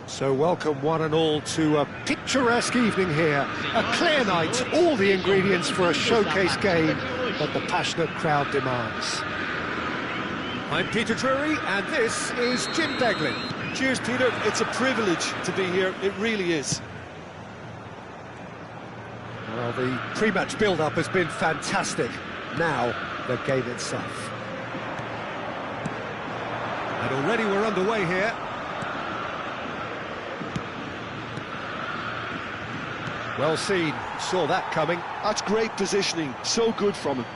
So welcome one and all to a picturesque evening here. A clear night, all the ingredients for a showcase game that the passionate crowd demands. I'm Peter Drury and this is Jim Beglin. Cheers, Peter. It's a privilege to be here. It really is. Well, the pre-match build-up has been fantastic. Now, the game itself. And already we're underway here. Well seen, saw that coming. That's great positioning, so good from him.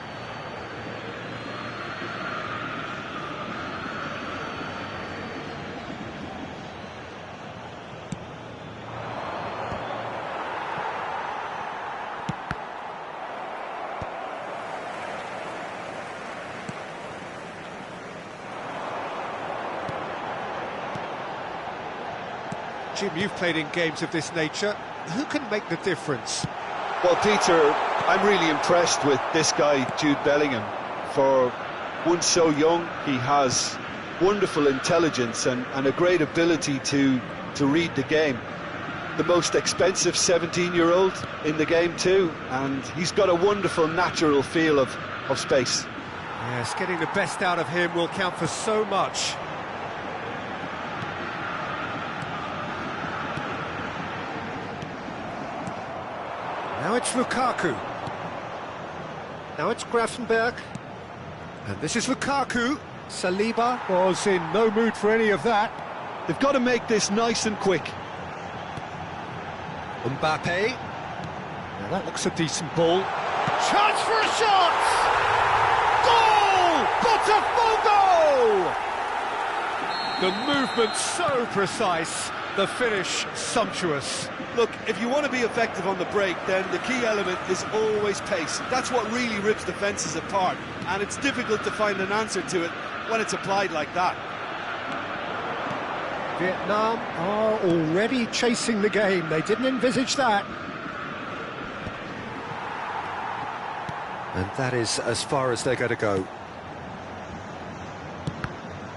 Jim, you've played in games of this nature. Who can make the difference? Well, Peter, I'm really impressed with this guy, Jude Bellingham. For one so young, he has wonderful intelligence and a great ability to read the game. The most expensive 17-year-old in the game too, and he's got a wonderful natural feel of space. Yes, getting the best out of him will count for so much. Now it's Lukaku. Now it's Grafenberg. And this is Lukaku. Saliba was in no mood for any of that. They've got to make this nice and quick. Mbappe. Now that looks a decent ball. Chance for a shot! Goal! Botafogo! The movement so precise, the finish sumptuous. Look, if you want to be effective on the break, then the key element is always pace. That's what really rips defences apart, and it's difficult to find an answer to it when it's applied like that. Vietnam are already chasing the game. They didn't envisage that. And that is as far as they're going to go.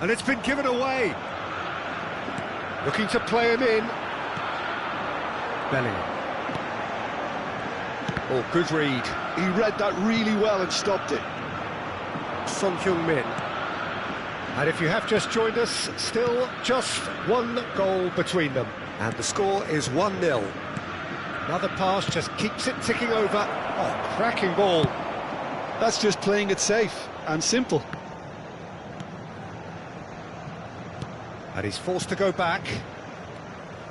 And it's been given away. Looking to play him in. Bellingham. Oh, good read. He read that really well and stopped it. Son Heung-min. And if you have just joined us, still just one goal between them. And the score is 1-0. Another pass just keeps it ticking over. Oh, cracking ball. That's just playing it safe and simple. And he's forced to go back.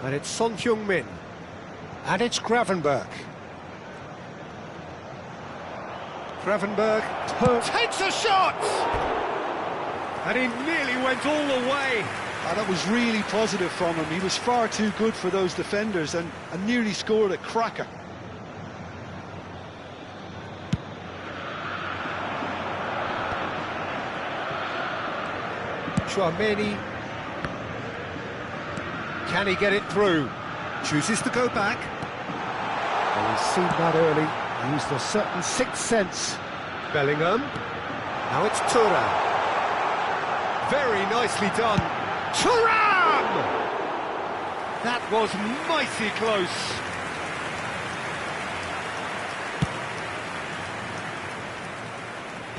And it's Son Heung-min. And it's Gravenberg. Gravenberg takes a shot! And he nearly went all the way. Oh, that was really positive from him. He was far too good for those defenders and nearly scored a cracker. Tchouaméni. Can he get it through? Chooses to go back. Well, he's seen that early. Used a certain sixth sense. Bellingham. Now it's Thuram. Very nicely done. Thuram! That was mighty close.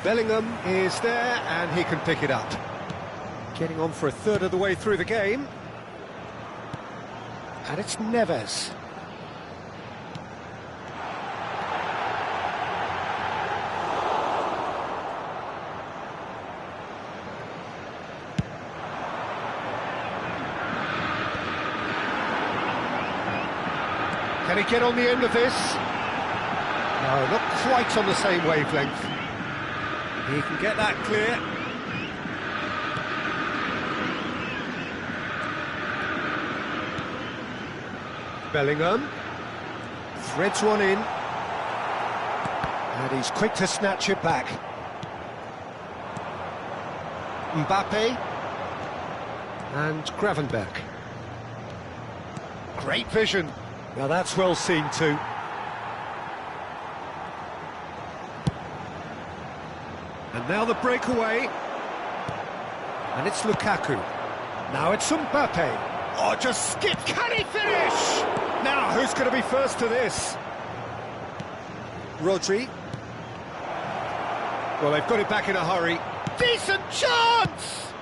Bellingham is there and he can pick it up. Getting on for a third of the way through the game. And it's Neves. Can he get on the end of this? No, not quite on the same wavelength. He can get that clear. Bellingham threads one in, and he's quick to snatch it back. Mbappe and Gravenberch. Great vision. Now that's well seen too. And now the breakaway. And it's Lukaku. Now it's Mbappe. Oh, just skip. Can he finish? Now, who's going to be first to this? Rodri. Well, they've got it back in a hurry. Decent chance!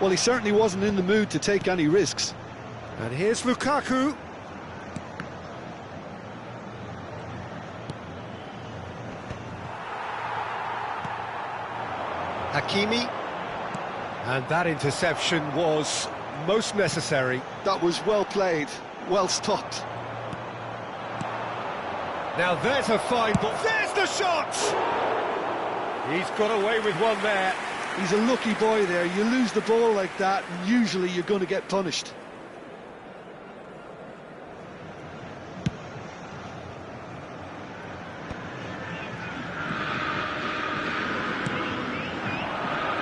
Well, he certainly wasn't in the mood to take any risks. And here's Lukaku. Hakimi. And that interception was most necessary. That was well played, well stopped. Now there's a fine ball. There's the shot! He's got away with one there. He's a lucky boy there. You lose the ball like that, and usually you're going to get punished.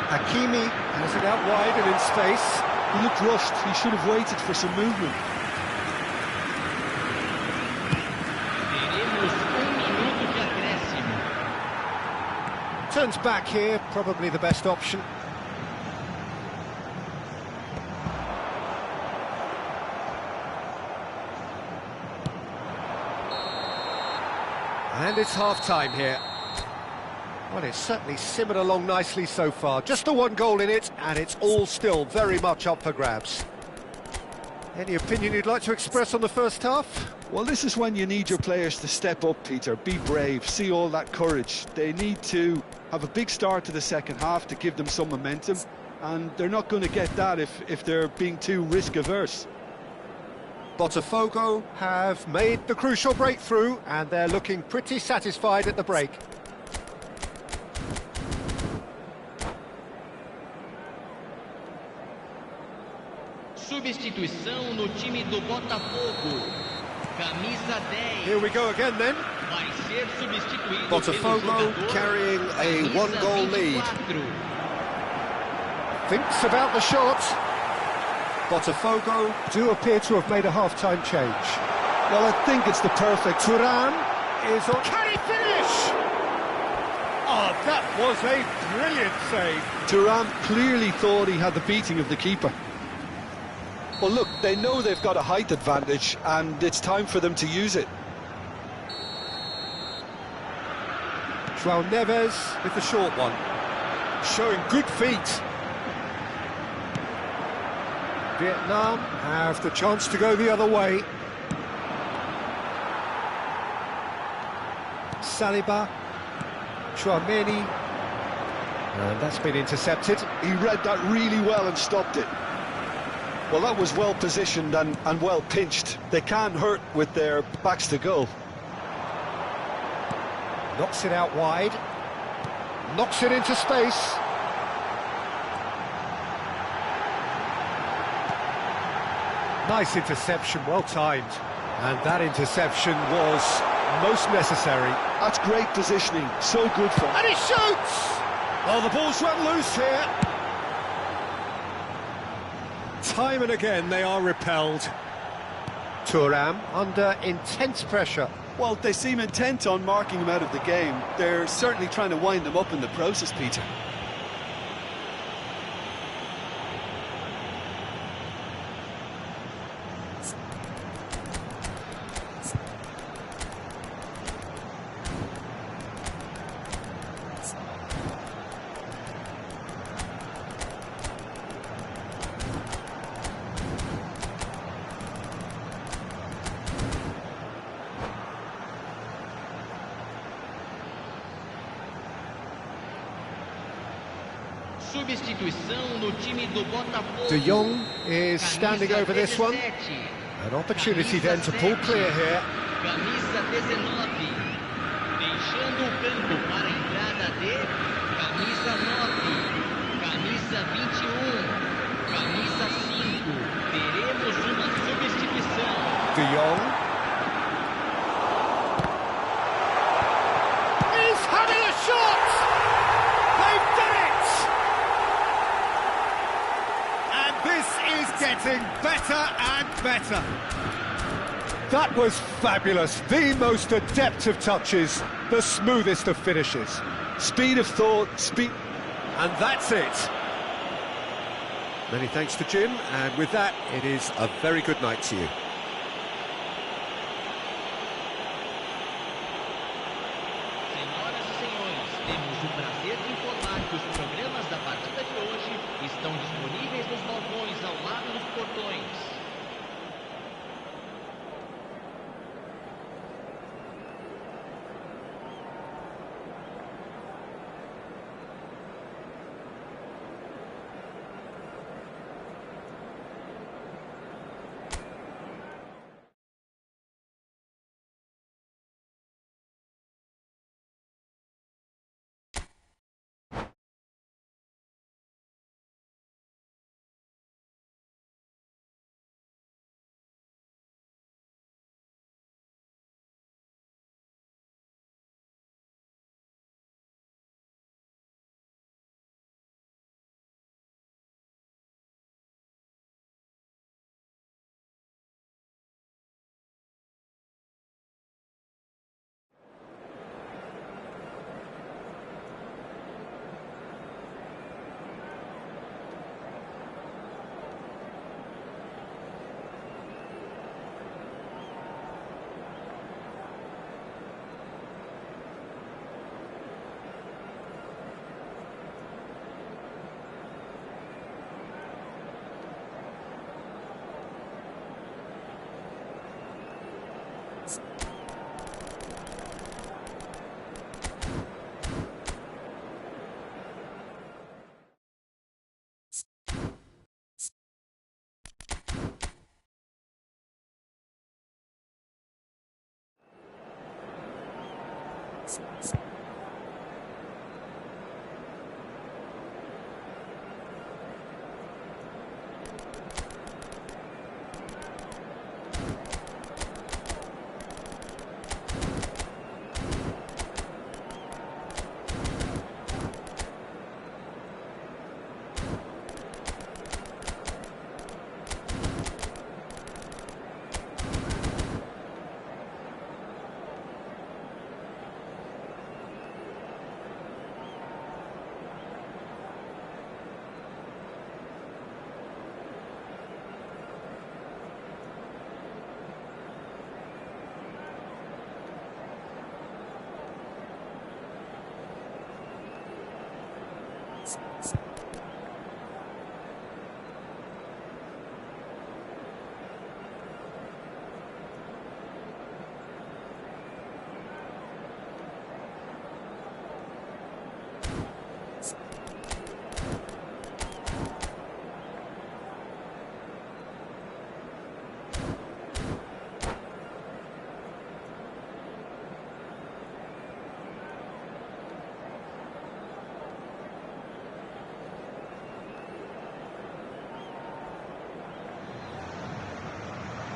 Hakimi has it out wide and in space. He looked rushed. He should have waited for some movement. Turns back here, probably the best option. And it's half-time here. Well, it's certainly simmered along nicely so far. Just the one goal in it, and it's all still very much up for grabs. Any opinion you'd like to express on the first half? Well, this is when you need your players to step up, Peter. Be brave, see all that courage. They need to have a big start to the second half to give them some momentum, and they're not going to get that if they're being too risk-averse. Botafogo have made the crucial breakthrough, and they're looking pretty satisfied at the break. Substituição no time do Botafogo. Camisa 10. Here we go again then. Vai ser substituído Botafogo carrying a one-goal lead. Thinks about the shot. Botafogo do appear to have made a half-time change. Well, I think it's the perfect... Thuram is on... Can he finish? Oh, that was a brilliant save. Thuram clearly thought he had the beating of the keeper. Well, look, they know they've got a height advantage, and it's time for them to use it. João Neves with the short one. Showing good feet. Vietnam have the chance to go the other way. Saliba. Tchouaméni. And that's been intercepted. He read that really well and stopped it. Well, that was well positioned and well pinched. They can't hurt with their backs to goal. Knocks it out wide. Knocks it into space. Nice interception, well timed. And that interception was most necessary. That's great positioning, so good for him. And he shoots! Oh, the ball's run loose here. time and again they are repelled. Thuram under intense pressure. Well, they seem intent on marking him out of the game. They're certainly trying to wind them up in the process, Peter. Substituição no time do Botafogo. De Jong is standing over this one. An opportunity then to pull clear here. Camisa 19. Deixando o campo para a entrada de camisa 9. Camisa 21. Camisa 5. Teremos uma substituição. De Jong. He's having a shot! They've done it! And this is getting better and better. That was fabulous. The most adept of touches, the smoothest of finishes. Speed of thought, speed... And that's it. Many thanks to Jim, and with that, it is a very good night to you. Senhoras e senhores, temos o prazer de informar que os programas da partida de hoje estão disponíveis nos balcões ao lado dos portões.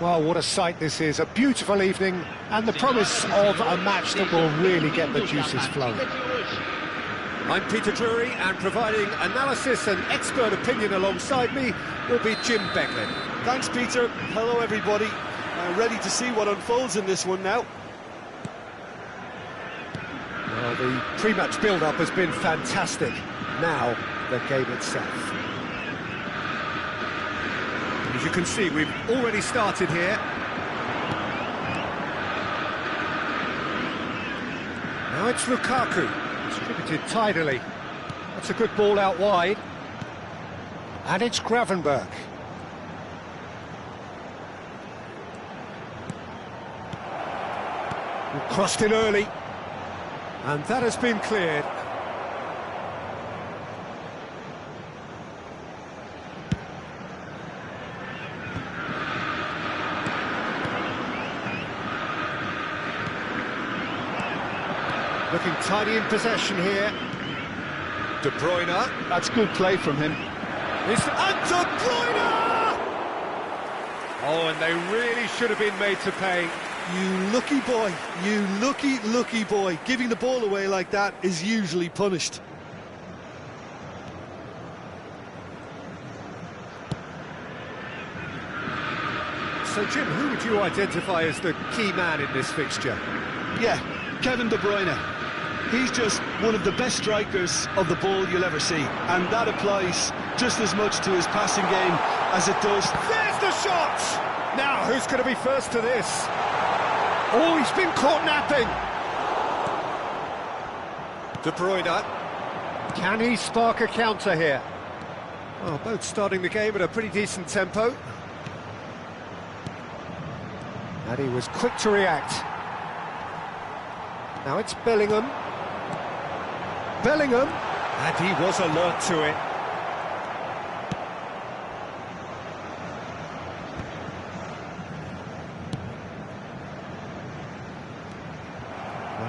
Well, what a sight this is. A beautiful evening and the promise of a match that will really get the juices flowing. I'm Peter Drury, and providing analysis and expert opinion alongside me will be Jim Becklin. Thanks, Peter. Hello, everybody. Ready to see what unfolds in this one now. Well, the pre-match build-up has been fantastic. Now, the game itself. As you can see, we've already started here. Now it's Lukaku, distributed tidily. That's a good ball out wide. And it's Gravenberch. Crossed in early. And that has been cleared. Looking tidy in possession here. De Bruyne. That's good play from him. And De Bruyne! Oh, and they really should have been made to pay. You lucky boy, you lucky boy. Giving the ball away like that is usually punished. So, Jim, who would you identify as the key man in this fixture? Yeah, Kevin De Bruyne. He's just one of the best strikers of the ball you'll ever see. And that applies just as much to his passing game as it does. There's the shot! Now, who's going to be first to this? Oh, he's been caught napping. De Bruyne. Can he spark a counter here? Oh, both starting the game at a pretty decent tempo. And he was quick to react. Now it's Bellingham. Bellingham. And he was alert to it.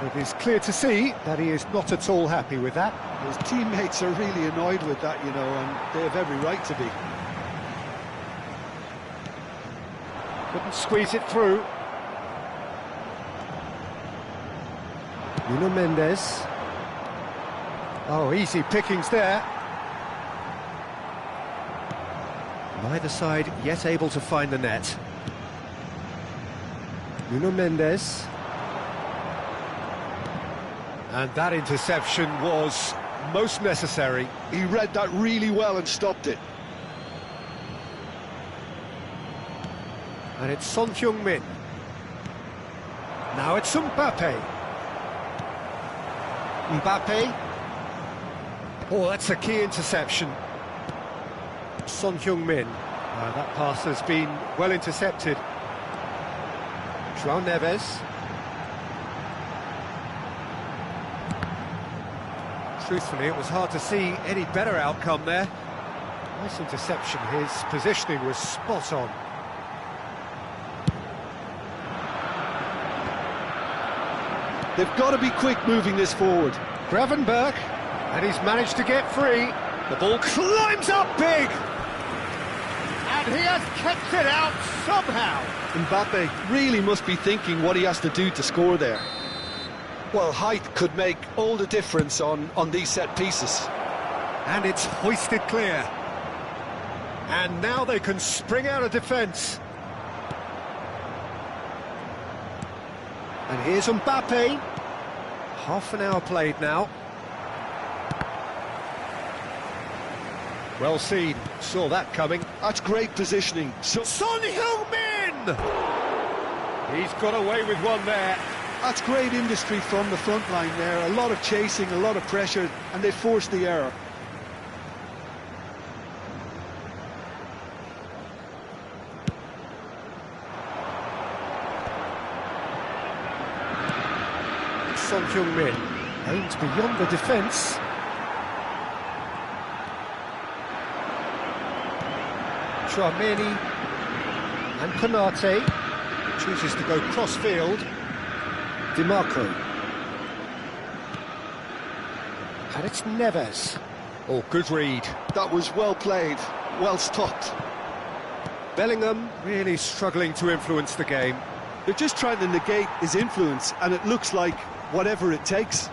It is clear to see that he is not at all happy with that. His teammates are really annoyed with that, you know, and they have every right to be. Couldn't squeeze it through. Nuno Mendes. Oh, easy pickings there. Neither side yet able to find the net. Nuno Mendes. And that interception was most necessary. He read that really well and stopped it. And it's Son Heung-min. Now it's Mbappe. Mbappe. Oh, that's a key interception. Son Heung-min. That pass has been well intercepted. João Neves. Truthfully, it was hard to see any better outcome there. Nice interception. His positioning was spot on. They've got to be quick moving this forward. Gravenberch, and he's managed to get free. The ball climbs up big. And he has kept it out somehow. Mbappe really must be thinking what he has to do to score there. Well, height could make all the difference on these set pieces. And it's hoisted clear. And now they can spring out of defence. And here's Mbappe. Half an hour played now. Well seen, saw that coming. That's great positioning. Son Heung-min! He's got away with one there. That's great industry from the front line there. A lot of chasing, a lot of pressure, and they forced the error. Son Heung-min aims beyond the defence. Chouameni and Konate chooses to go cross-field. DiMarco. And it's Neves. Oh, good read. That was well played, well stopped. Bellingham really struggling to influence the game. They're just trying to negate his influence, and it looks like whatever it takes.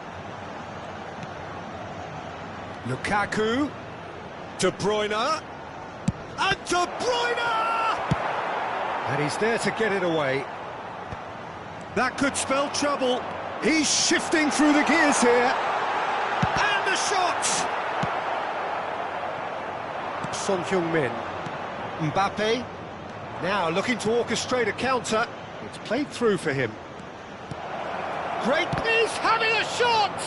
Lukaku. De Bruyne. And De Bruyne! And he's there to get it away. That could spell trouble. He's shifting through the gears here. And the shot! Son Heung-min. Mbappe. Now looking to orchestrate a counter. It's played through for him. Great, he's having a shot!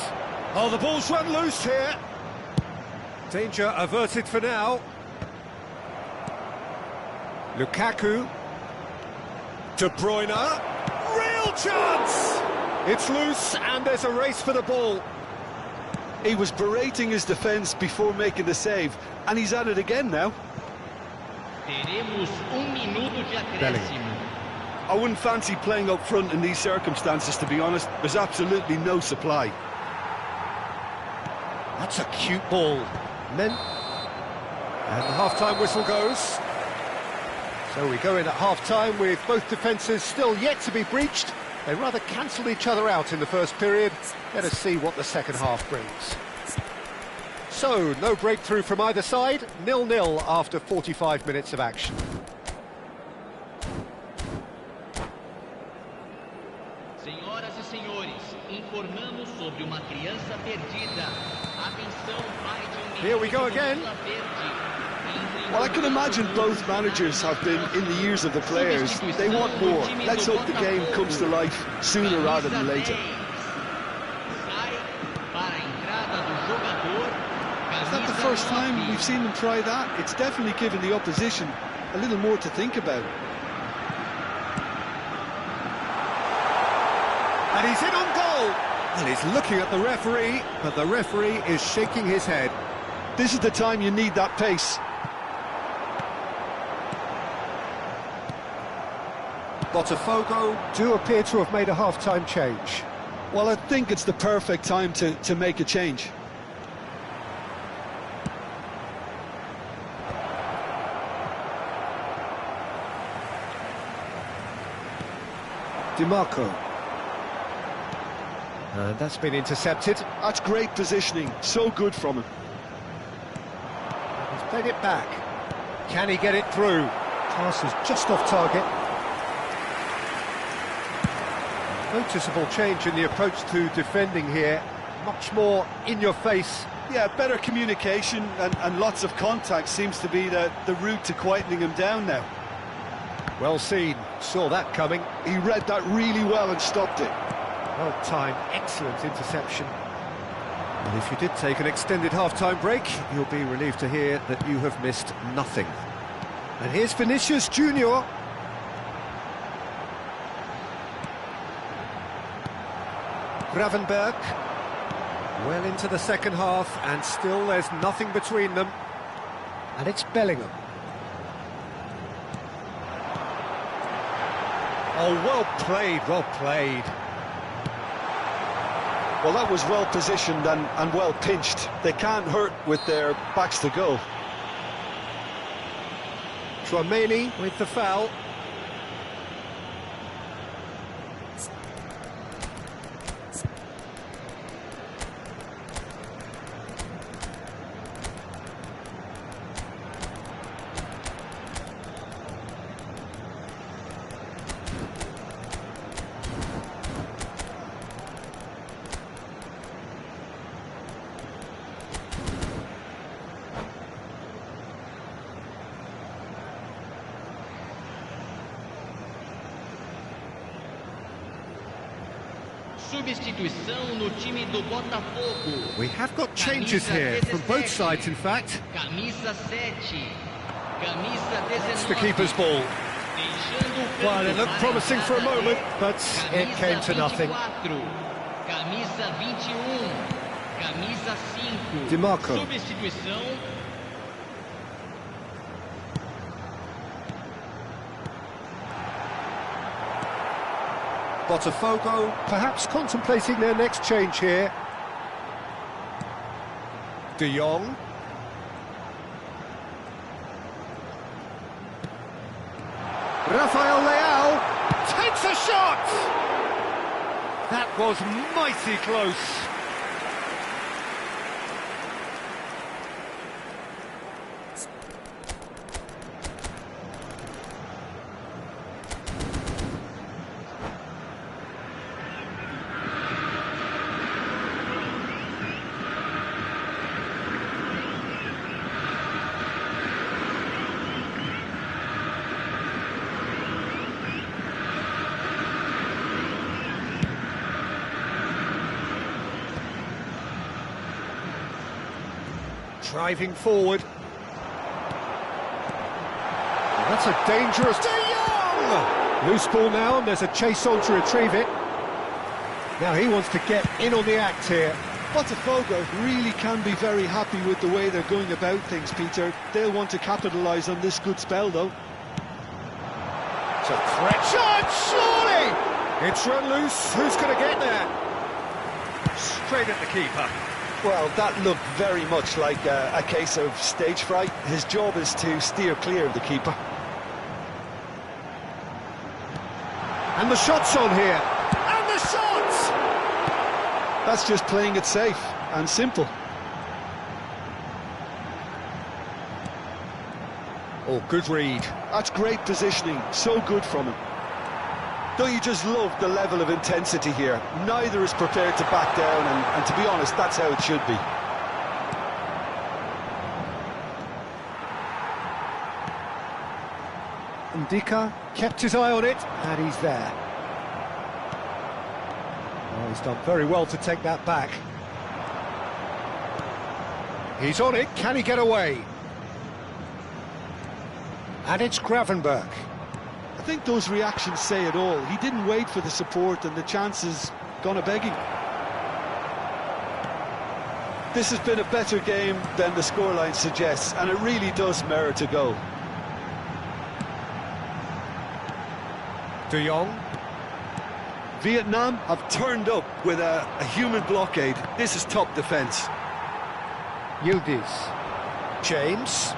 Oh, the ball's run loose here. Danger averted for now. Lukaku. De Bruyne. Real chance! It's loose and there's a race for the ball. He was berating his defence before making the save, and he's at it again now. Teremos minuto de acréscimo. I wouldn't fancy playing up front in these circumstances, to be honest. There's absolutely no supply. That's a cute ball. And the half-time whistle goes. So we go in at half-time with both defences still yet to be breached. They rather cancelled each other out in the first period. Let us see what the second half brings. So, no breakthrough from either side. 0-0 after 45 minutes of action. Senhoras e senhores, informamos sobre uma criança perdida. Atenção, pai de Here we go again. Well, I can imagine both managers have been in the ears of the players. They want more. Let's hope the game comes to life sooner rather than later. Is that the first time we've seen them try that? It's definitely given the opposition a little more to think about. And he's in on goal. And he's looking at the referee, but the referee is shaking his head. This is the time you need that pace. Botafogo do appear to have made a half-time change. Well, I think it's the perfect time to make a change. DiMarco. And that's been intercepted. That's great positioning. So good from him. He's played it back. Can he get it through? Pass is just off target. Noticeable change in the approach to defending here. Much more in your face. Yeah, better communication and lots of contact seems to be the route to quietening him down now. Well seen. Saw that coming. He read that really well and stopped it. Well timed, excellent interception. And if you did take an extended half-time break, you'll be relieved to hear that you have missed nothing. And here's Vinicius Junior. Gravenberg. Well into the second half, and still there's nothing between them. And it's Bellingham. Oh, well played, well played. Well, that was well positioned and well pinched. They can't hurt with their backs to goal. Tchouaméni with the foul. Substituição no time do Botafogo. We have got changes here from both sides, in fact. Camisa 7. Camisa 19. It's the keeper's ball. Well, it looked promising for a moment, but it came to nothing. Camisa 21. Camisa 5. DiMarco. Substituição. Botafogo perhaps contemplating their next change here. De Jong. Rafael Leao takes a shot! That was mighty close. Driving forward. And that's a dangerous... De Jong! Loose ball now, and there's a chase on to retrieve it. Now he wants to get in on the act here. Botafogo really can be very happy with the way they're going about things, Peter. They'll want to capitalise on this good spell, though. It's a threat shot, surely! It's run loose, who's going to get there? Straight at the keeper. Well, that looked very much like a case of stage fright. His job is to steer clear of the keeper. And the shot's on here. And the shot! That's just playing it safe and simple. Oh, good read. That's great positioning, so good from him. Don't you just love the level of intensity here? Neither is prepared to back down, and to be honest, that's how it should be. Ndika kept his eye on it, and he's there. Oh, he's done very well to take that back. He's on it, can he get away? And it's Gravenberch. I think those reactions say it all. He didn't wait for the support, and the chances gone a-begging. This has been a better game than the scoreline suggests, and it really does merit a goal. De Jong. Vietnam have turned up with a human blockade. This is top defence. Yildiz. James.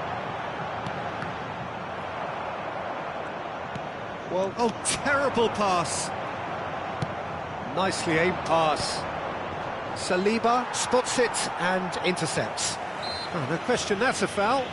Well, oh, terrible pass. Nicely aimed pass. Saliba spots it and intercepts. Oh, no question, that's a foul.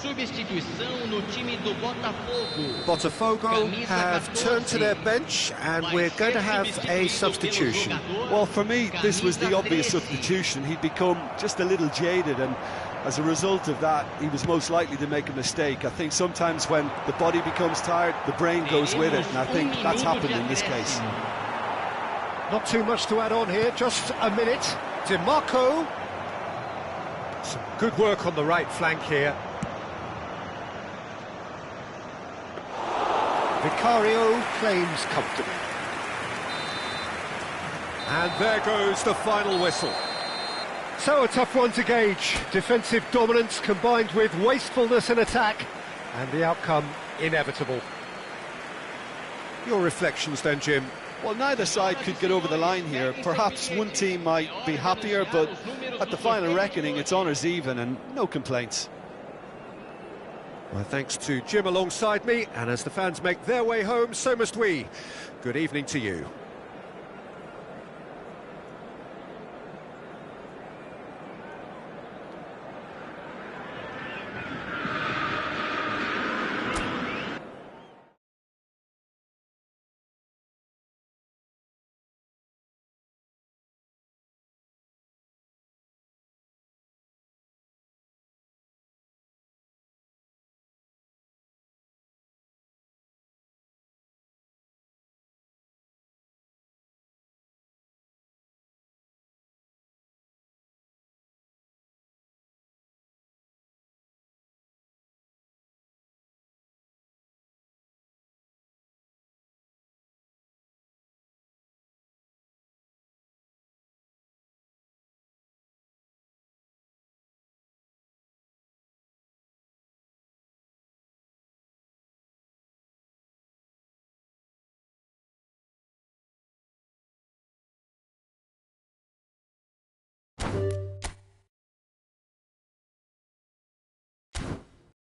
Substituição no time do Botafogo. Botafogo have turned to their bench, and we're going to have a substitution. Well, for me, this was the obvious substitution. He'd become just a little jaded, and as a result of that, he was most likely to make a mistake. I think sometimes when the body becomes tired, the brain goes with it, and I think that's happened in this case. Not too much to add on here, just a minute. DiMarco. Some good work on the right flank here. Vicario claims comfortably. And there goes the final whistle. So a tough one to gauge. Defensive dominance combined with wastefulness in attack, and the outcome inevitable. Your reflections then, Jim? Well, neither side could get over the line here. Perhaps one team might be happier, but at the final reckoning, it's honours even and no complaints. Well, thanks to Jim alongside me, and as the fans make their way home, so must we. Good evening to you.